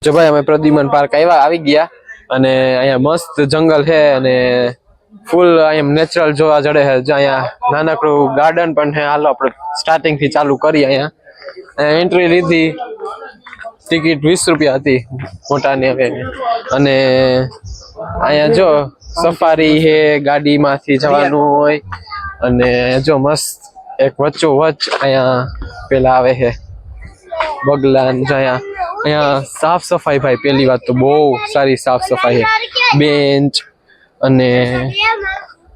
જો ભાઈ અમે પ્રદ્યુમન પાર્ક આવી ગયા અને અહીંયા મસ્ત જંગલ છે અને ફૂલ અહીંયા નેચરલ જોવા જડે છે. જો અહીંયા નાનકડું ગાર્ડન પણ છે. હાલો આપણે સ્ટાર્ટિંગ થી ચાલુ કરીએ. અહીંયા એન્ટ્રી લીધી, ટિકિટ 20 રૂપિયા હતી મોટાની હવે. અને અહીંયા જો સફારી છે, ગાડીમાંથી જવાનું હોય અને જો મસ્ત એક વચ્ચોવચ્ચ અહીંયા પેલા આવે છે બગલા. અહીંયા સાફ સફાઈ ભાઈ, પેલી વાત તો બહુ સારી સાફ સફાઈ છે. બેન્ચ અને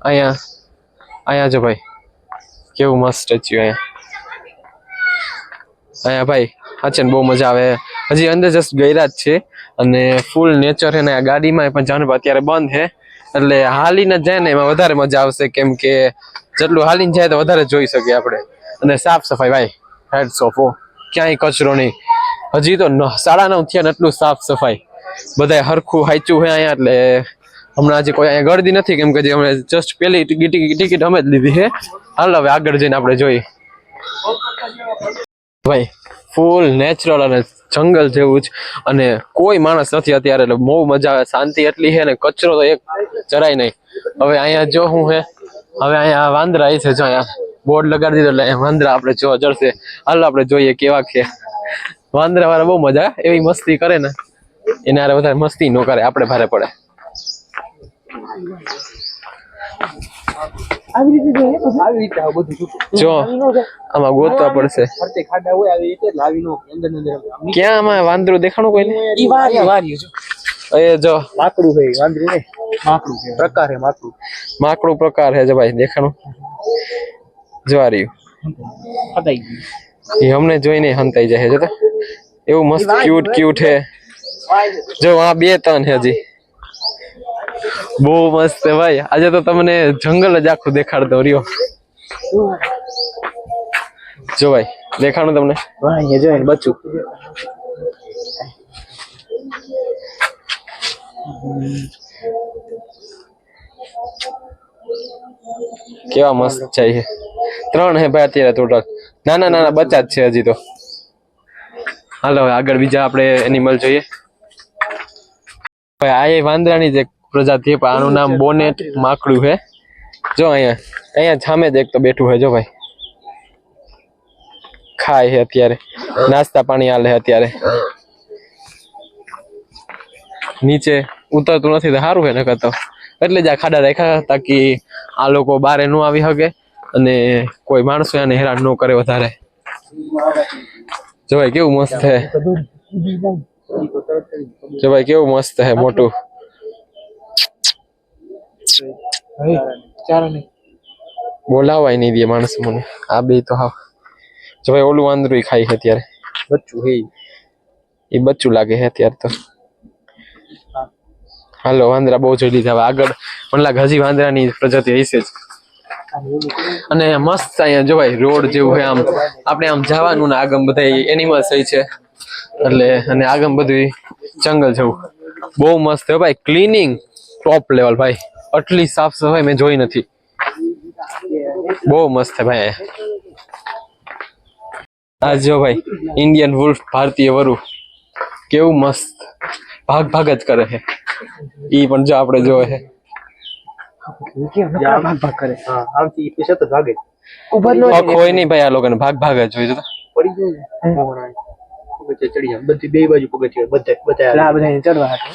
અહીંયા જો ભાઈ કેવું મસ્ત સ્ટેચ્યુ. અહીંયા ભાઈ સાચે બહુ મજા આવે. હજી અંદર જસ્ટ ગયરા જ છે અને ફૂલ નેચર છે ને. આ ગાડીમાં પણ જાણ અત્યારે બંધ છે એટલે હાલીને જાય ને એમાં વધારે મજા આવશે, કેમ કે જેટલું હાલીને જાય તો વધારે જોઈ શકીએ આપણે. અને સાફ સફાઈ ભાઈ હેડ્સ ઓફ, ક્યાંય કચરો નહીં. હજી તો 9:30 થયા ને એટલું સાફ સફાઈ, બધા હરખું હાચું છે અહીંયા. એટલે હમણાં હજી કોઈ અહીંયા ગળદી નથી, કેમ કે જે અમે જસ્ટ પેલી ટિકિટ અમે જ લીધી છે. હાલ હવે આગળ જઈને આપણે જોઈએ. ભાઈ ફૂલ નેચરલ અને જંગલ જેવું જ, અને કોઈ માણસ નથી અત્યારે એટલે બહુ મજા આવે. શાંતિ એટલી છે ને, કચરો તો એક જરાય નહીં. હવે અહીંયા જો હું હે, હવે અહીંયા વાંદરા છે. જો અહીંયા બોર્ડ લગાડી દીધો એટલે વાંદરા આપણે જોવા જડશે. હાલ આપણે જોઈએ કેવા છે વાંદરા વાળા. બહુ મજા એવી મસ્તી કરે ને, એને હારે વધારે મસ્તી ન કરે, આપણે ભારે પડે. જો આમાં ગોતવા પડશે. ક્યાં આમાં વાંદરું દેખાણું કોઈને? એ જો માકડું છે, વાંદરું નહીં, માકડું પ્રકાર છે. માકડું પ્રકાર છે જો ભાઈ, દેખાણું જોવા રહ્યું. એ અમને જોઈને હંતાઈ જાય છે. એવું મસ્ત ક્યુટ છે. જો આ 2-3 છે હજી. બહુ મસ્ત છે ભાઈ. આજે તો તમને જંગલ જ આખું દેખાડતો રહ્યો. જો ભાઈ દેખાણું તમને? બચ્ચું કેવા મસ્ત છે. 3 હે ભાઈ અત્યારે ટોટલ. નાના બચ્ચા જ છે હજી તો. હાલો હવે આગળ બીજા આપણે એનિમલ જોઈએ. ભાઈ આ વાંદરાની જ એક પ્રજાતિ, આનું નામ બોનેટ માકડું છે. જો અહીંયા સામે જ એક તો બેઠું છે. જો ભાઈ ખાય છે અત્યારે, નાસ્તા પાણી હાલે અત્યારે. નીચે ઉતરતું નથી તો સારું છે, નકર તો એટલે જ આ ખાડા રાખ્યા તાકી આ લોકો બારે ન આવી શકે અને કોઈ માણસો એને હેરાન ન કરે વધારે. જો ભાઈ કેવું મસ્ત છે. જો ભાઈ કેવું મસ્ત છે, મોટું. બોલાવાય નહીં દે માણસ મને. આ બે તો હા. જો ભાઈ ઓલું વાંદરું ખાય છે અત્યારે. બચ્ચું હે, એ બચ્ચું લાગે છે અત્યારે તો. હાલો વાંદરા બહુ જોઈ લીધા. હવે આગળ મને લાગે હજી વાંદરાની પ્રજાતિ હશે જ. અને મસ્ત અહીંયા જો ભાઈ રોડ જેવું છે. આમ આપણે આમ જવાનું ને આગળ બધા એનિમલ્સ છે એટલે, અને આગળ બધું જંગલ જેવું. બહુ મસ્ત છે ભાઈ. ક્લીનિંગ ટોપ લેવલ ભાઈ. આટલી સાફ સફાઈ મેં જોઈ નથી. બહુ મસ્ત છે ભાઈ. આ જો ભાઈ ઇન્ડિયન વુલ્ફ, ભારતીય વરુ. કેવું મસ્ત ભાગ જ કરે છે. ઈ પણ જો આપણે જોવે છે કોઈ નહીં ભાઈ. આ લોકોને ભાગ જ જોઈએ.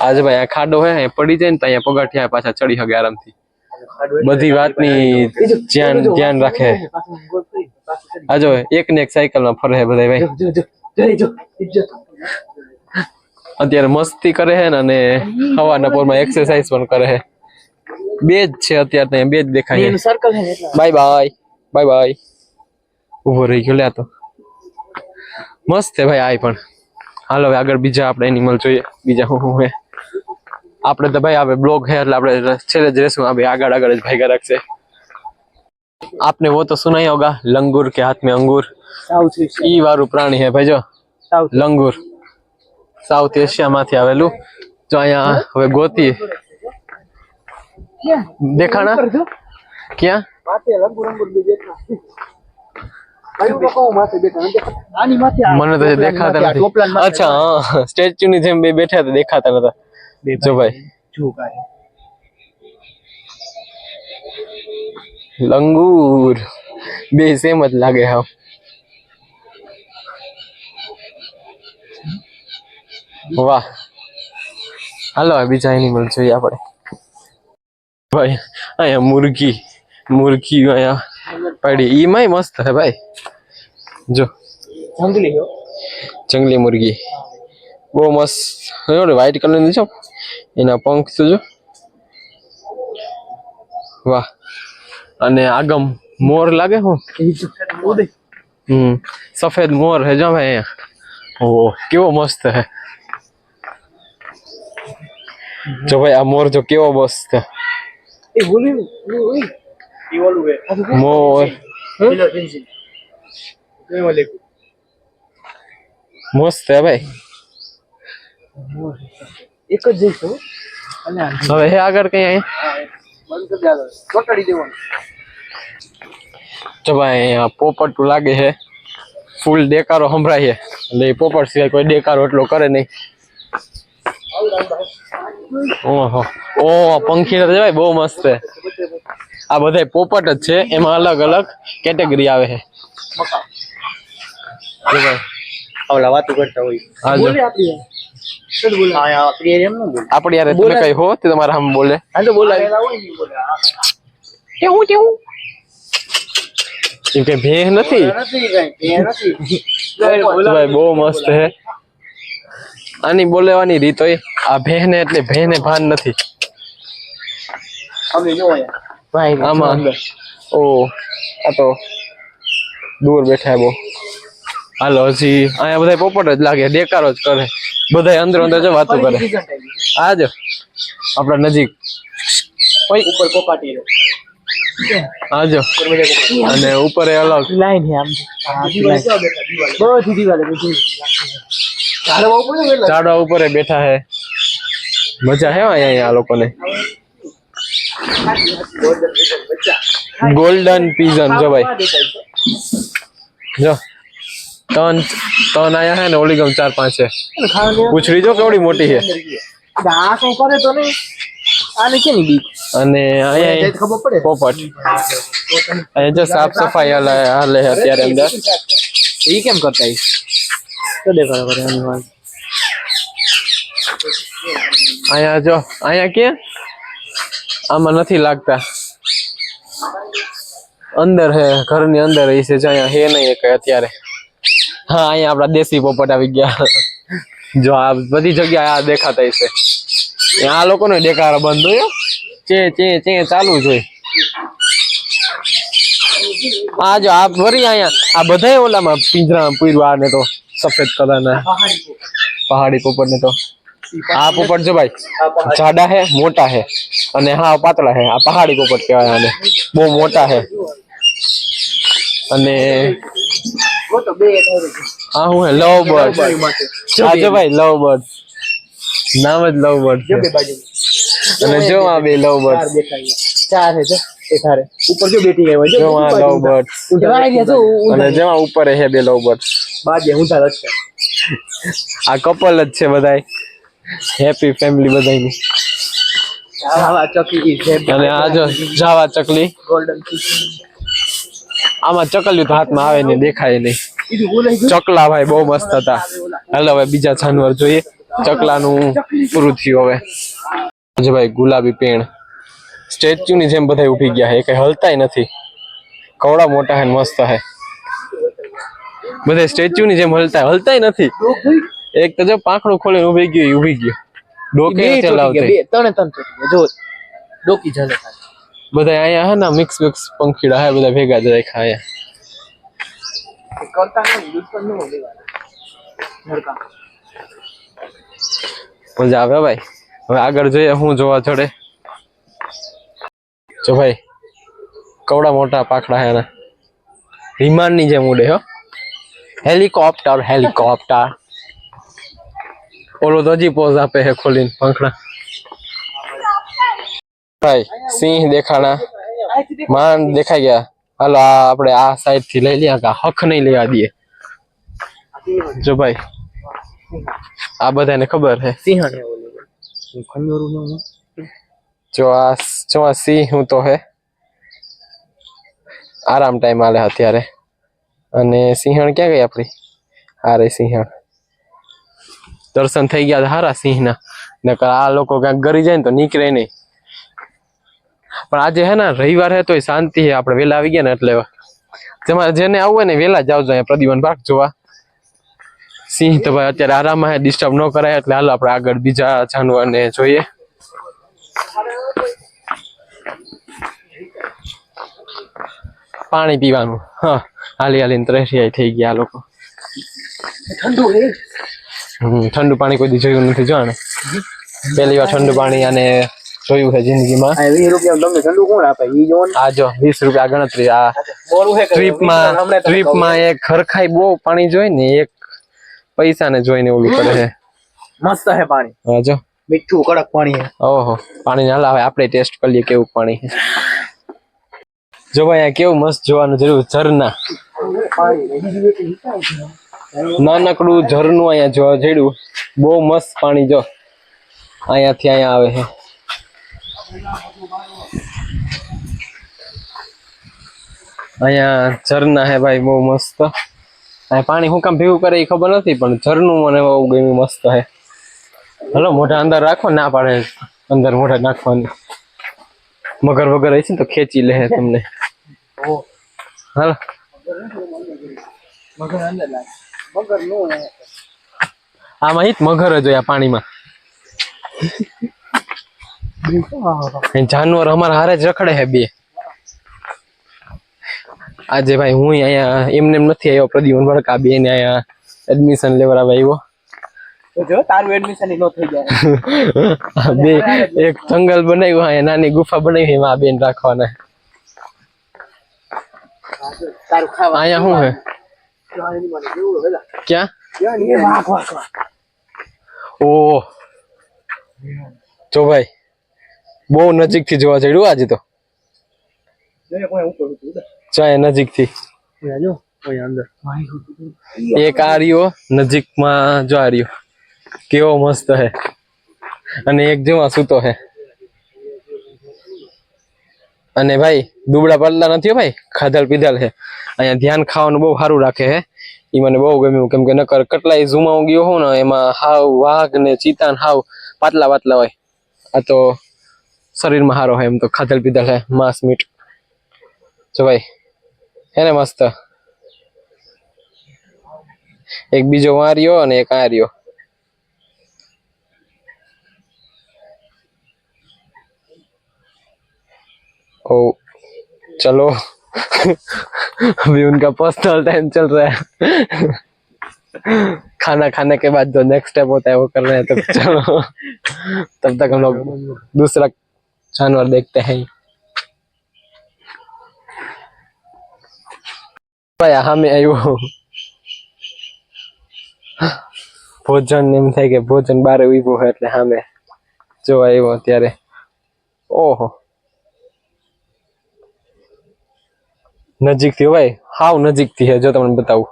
આજે ભાઈ આ ખાડો હે, પડી જાય ને તો અહીંયા પગથિયા પાછા ચડી શકે આરામથી. બધી વાતની ધ્યાન રાખે. આ જો એક ને એક સાયકલ માં ફરે બધા ભાઈ. અત્યારે મસ્તી કરે છે ને, અને હવાના પોરમાં એક્સરસાઇઝ પણ કરે છે. બે જ છે અત્યારે, બે જ દેખાય. Bye bye. ઉભો રહી ગયો લે. તો મસ્ત છે ભાઈ આ પણ. હાલો હવે આગળ બીજા આપણે એનિમલ જોઈએ. બીજા હું હે આપણે તો ભાઈ હવે બ્લોગ है એટલે આપણે છેલ્લે જ રહેશું. આ આગળ જ ભાગ્યા રાખશે. आपने वो तो सुना ही होगा, लंगूर के हाथ में अंगूर. ઈ વાળું પ્રાણી હે ભાઈ. જો લંગૂર સાઉથ એશિયા માંથી આવેલું. જો અહીંયા હવે ગોતી દેખાણા ક્યાં મને તો દેખાતા નથી. અચ્છા હા, સ્ટેચ્યુ ની જેમ બે બેઠા હતા, દેખાતા નતા. જો ભાઈ લંગૂર બે સેમ જ લાગે. હા વાહ, હાલો બીજા એનિમલ જોઈએ આપણે. ભાઈ અહીંયા મુર્ગી અહીંયા પડી, ઈ માં મસ્ત હે ભાઈ. જો જંગલી મુર્ગી બહુ મસ્ત, વ્હાઈટ કલર ની છે, એના પંખ તો જો, વાહ. અને આગમ મોર લાગે હું, સફેદ મોર હે જો ભાઈ અહીંયા. ઓહ કેવો મસ્ત હે. જો ભાઈ આ મોર જો કેવો મસ્ત હે. મોર મસ્ત હે ભાઈ. એક જ જઈશું હવે હે આગળ કઈ જો ભાઈ અહીંયા પોપટ લાગે છે, ફૂલ દેકારો સંભળાય છે, એટલે પોપટ સિવાય કોઈ દેકારો એટલો કરે નહીં. ઓહો ઓ પંખી ભાઈ બહુ મસ્ત છે. આ બધા પોપટ જ છે, એમાં અલગ અલગ કેટેગરી આવે છે. વાતો કરતા હોય આપડે યાર, તમે કઈ હો તે તમારા હમ બોલે એમ કે ભેહ નથી. ભાઈ બહુ મસ્ત છે આની બોલેવાની રીત હોય. આ ભેહ ને એટલે ભેહ ને ભાન નથી. આમાં ઓ આ તો દૂર બેઠા બહુ. હાલો હજી અહીંયા બધા પોપટ જ લાગે, દેકારો જ કરે બધા, અંદર અંદર જો વાતો કરે. આજો આપડા નજીક ઉપર પોપાટી આજો, અને ઉપર અલગ લાઈન છે આમ બધી દીવાલે ઝાડવા ઉપર બેઠા હે. મજા હે અહીંયા આ લોકોને. ગોલ્ડન પીજન જો ભાઈ, જો ત્રણ આયા હે ને, ઓલી ગમ 4-5 છે. પૂછડી જો કેવડી મોટી છે. અને અહીંયા પોપટ અહીંયા જો સાફ સફાઈ હાલે અત્યારે અંદર. એ કેમ કરતા અહીંયા જો, અહીંયા ક્યાં આમાં નથી લાગતા, અંદર હે ઘરની અંદર છે. અહીંયા હે નહીં કઈ અત્યારે. હા અહીંયા આપડા દેશી પોપટ આવી ગયા. જો આ બધી જગ્યાએ આ દેખાતા છે. આ લોકોનો દેખાડો બંધ હોય, ચે ચાલુ જ હોય. આ જો આ વરી અહીંયા આ બધા ઓલામાં પિંજરામાં પૂર્યા ને, તો સફેદ કલર ના પહાડી પોપટ ને. તો આ પોપટ જો ભાઈ જાડા હે, મોટા હે, અને હા પાતળા હે. આ પહાડી પોપટ કહેવાય આને, બહુ મોટા હે. અને હા હું હે લવ બર્ડ. આ જો ભાઈ લવ બર્ડ, નામ જ લવ બર્ડ. અને જો આ બે લવ બર્ડ ચાર હે, ઉપર જો બેઠી ગઈ હોય, જો આ લવ બર્ડ. અને જેમાં ઉપર હે બે લવ બર્ડ. આ કપલ જ છે બધાય, હેપી ફેમિલી બધાની. અને આ જો જાવા ચકલી, આમાં ચકલ્યું તો હાથમાં આવે ને દેખાય નહીં. ચકલા ભાઈ બહુ મસ્ત હતા. હાલો હવે બીજા જાનવર જોઈએ. ચકલાનું પૂરું થયું હવે. ભાઈ ગુલાબી પેણ સ્ટેચ્યુ ની જેમ બધા ઉભી ગયા છે, કઈ હલતાય નથી. કવડા મોટા હે, મસ્ત હે બધા. સ્ટેચ્યુ ની જેમ હલતાય નથી. એક તો જો પાંખડું ખોલીને ઉભી ગયો. ડોકે ચલાવતી જો ડોકી ચાલે. બધા અહીંયા હે ને મિક્સ પંખીડા હે, બધા ભેગા જ રાખ્યા અહીંયા. મજા આવે ભાઈ. હવે આગળ જોઈએ હું જોવા ચડે. જો ભાઈ કવડા મોટા પાખડા હે, વિમાન ની જેમ ઉડે. હો હેલિકોપ્ટર. ઓલો તો હજી પોઝ આપે હે ખોલીને પંખડા. ભાઈ સિંહ દેખાણા, માંડ દેખાઈ ગયા, હાલો આપણે આ સાઈડ થી લઈ લઈએ કે હક નહીં લેવા દઈએ જો ભાઈ આ બધાને ખબર છે જો આ સિંહ હું તો હે આરામ ટાઈમ આલે અત્યારે અને સિંહણ ક્યાં ગઈ આપડી આ રે સિંહણ દર્શન થઈ ગયા હારા સિંહના નકર આ લોકો ક્યાંક ગરી જાય ને તો નીકળે નહીં પણ આજે હે ને રવિવાર હે તો શાંતિ હે આપણે વેલા આવી ગયા ને એટલે તમારે જેને આવવું હોય ને વેલા જ આવજો અહીંયા પ્રદ્યુમન પાર્ક જોવા સિંહ તો ભાઈ અત્યારે આરામમાં હે ડિસ્ટર્બ ન કરાય એટલે હાલો આપણે આગળ બીજા જાનવરને જોઈએ પાણી પીવાનું હા હાલી હાલીને ત્રેસિયાઈ થઈ ગયા લોકો ઠંડુ પાણી કોઈ દી જોયું નથી જોને પહેલી વાર ઠંડુ પાણી અને જોયું છે જિંદગીમાં 20 રૂપિયા તમને ઠંડુ કોણ આપે ઈ જો આ જો 20 રૂપિયા ગણતરી આ ટ્રીપમાં એક ખરખાઈ બહુ પાણી જોઈ ને એક પૈસા ને જોઈને ઓલું કરે છે મસ્ત છે પાણી હા જો મીઠું કડક પાણી છે ઓહો પાણી ના લાવે આપણે ટેસ્ટ કરી લઈએ કેવું પાણી છે જો ભાઈ આ કેવું મસ્ત જોવાનું જરૂર ઝરના નાનકડું ઝરનું અહીંયા જોવા જડ્યું બહુ મસ્ત પાણી જો અહીંયાથી અહીંયા આવે છે અહીંયા ઝરના હે ભાઈ બહુ મસ્ત પાણી હું કામ ભેગું કરે એ ખબર નથી પણ ઝરનું મને બહુ ગમ્યું મસ્ત હે હલો મોઢા અંદર રાખો ના પાડે અંદર મોઢા નાખવાની મગર વગર હશે ને તો ખેંચી લે તમને હાલો આમાં હિત મગર જ હોય પાણીમાં જાનવર અમારા હારે જ રખડે છે બે આજે ભાઈ હું અહીંયા એમને નથી આવ્યો પ્રદ્યુમન ભડકા બે ને અહીંયા એડમિશન લેવા આવ્યો જો તારું એડમિશન નો થઈ જાય બે એક જંગલ બનાવ્યું અહીંયા નાની ગુફા બનાવી એમાં બેન રાખવાના તારું ખાવા અહીંયા શું હે ક્યાં ઓહ જો ભાઈ બહુ નજીક થી જોવા જડ્યું આજે તો ચાય નજીક થી એક આ રહ્યો નજીકમાં જો આ રહ્યો કેવો મસ્ત હે અને એક જેવા સૂતો હે અને ભાઈ દુબળા પાતળા નથી ભાઈ ખાધલ પીધલ હે અહીંયા ધ્યાન ખાવાનું બહુ સારું રાખે હે ઈ મને બહુ ગમ્યું કેમ કે નકર કેટલાય ઝૂમાં ગયો હોઉં ને એમાં હાવ વાઘ ને ચિતા હાવ પાતળા પાતળા હોય આ તો શરીરમાં સારો હે એમ તો ખાધલ પીધલ હે માંસ મીટ જો ભાઈ હે ને મસ્ત એક બીજો વાર્યો અને એક આ રહ્યો ओ चलो अभी उनका पर्सनल टाइम चल रहा है खाना खाने के बाद जो नेक्स्ट स्टेप होता है वो कर रहे हैं तब चलो तब तक हम लोग दूसरा जानवर देखते हैं भाई हमें आयो भोजन एम थे कि भोजन बारे उभो है એટલે સામે જો આવ્યો ત્યારે ઓહો નજીક થી ભાઈ હાવ નજીક થી હે જો તમને બતાવું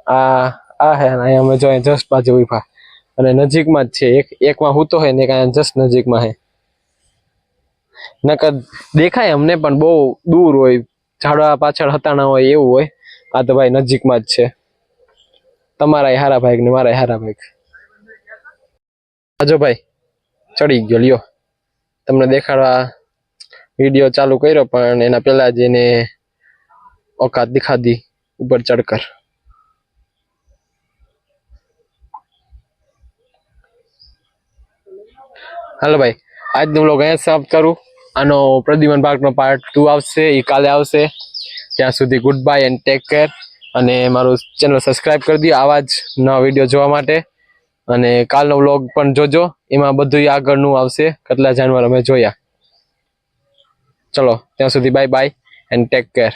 આ હે અહીંયા અમે જો જસ્ટ બાજુ ઉભા અને નજીકમાં જ છે એકમાં હું તો હે ને અહીંયા જસ્ટ નજીકમાં હે નકર દેખાય અમને પણ બહુ દૂર હોય ઝાડવા પાછળ હતાણા હોય એવું હોય આ તો ભાઈ નજીકમાં જ છે તમારા હારા ભાઈ ને મારા હારા ભાઈ આજો ભાઈ ચડી ગયો લ્યો તમને દેખાડવા વિડિયો ચાલુ કર્યો પણ એના પહેલા જ એને औकात दिखा दी ऊपर चढ़कर हेलो भाई आज हम लोग અહીંયા સમાપ્ત કરું આનો પ્રદ્યુમન પાર્ક નો પાર્ટ 2 આવશે ઈ કાલે આવશે ત્યાં સુધી good bye and take care અને મારું ચેનલ સબસ્ક્રાઇબ કરી દો આવા જ નવા વિડિયો જોવા માટે અને કાલનો વ્લોગ પણ જોજો એમાં બધું આગળનું આવશે કેટલા જાનવર અમે જોયા ચલો ત્યાં સુધી bye bye and take care